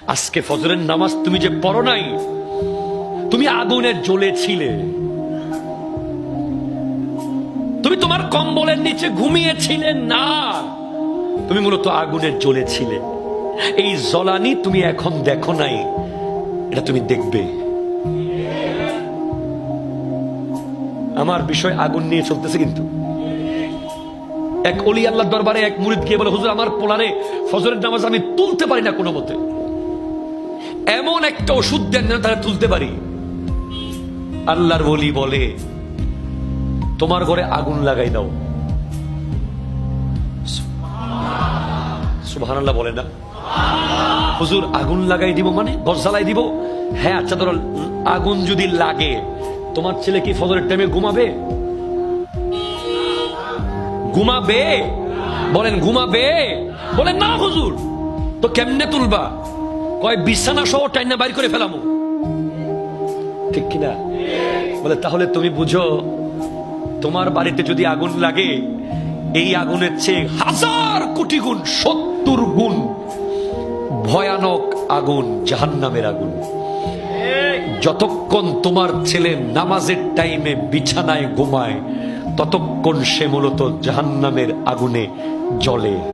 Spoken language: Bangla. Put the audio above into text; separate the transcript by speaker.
Speaker 1: আজকে ফজরের নামাজ তুমি যে পড়ো নাই, তুমি আগুনের জ্বলেছিলে, তুমি তোমার কম্বলের নিচে ঘুমিয়েছিলে না, তুমি মূলত আগুনের জ্বলেছিলে। এই জ্বলানি তুমি এখন দেখো নাই, এটা তুমি দেখবে। আমার বিষয় আগুন নিয়ে চলতেছে। কিন্তু এক ওলি আল্লাহর দরবারে এক মুরিদ গিয়ে বলে, হুজুর আমার পোলারে ফজরের নামাজ আমি তুলতে পারি না কোনো মতে, এমন একটা ওষুধ দেন যেন তারা তুলতে পারি। আল্লাহর ওলি বলে, তোমার ঘরে আগুন লাগাই দাও। সুবহানাল্লাহ বলে না? হুজুর আগুন লাগাই দিব মানে গজ জ্বালাই দিব? হ্যাঁ, আচ্ছা ধরো আগুন যদি লাগে, তোমার ছেলে কি ফজরের টাইমে ঘুমাবে? ঘুমাবে? বলেন ঘুমাবে? বলেন না হুজুর। তো কেমনে তুলবা? কয় বিছানা সহ টাইনা বাইর করে ফেলামো, ঠিক কিনা? বলে তাহলে তুমি বুঝো, তোমার বাড়িতে যদি আগুন লাগে, এই আগুনের চেয়ে 1000 কোটি গুণ, 70 গুণ ভয়ানক আগুন জাহান্নামের আগুন। যতক্ষণ তোমার ছেলে নামাজের টাইমে বিছানায় ঘুমায়, ততক্ষণ সে মূলত জাহান্নামের আগুনে জ্বলে।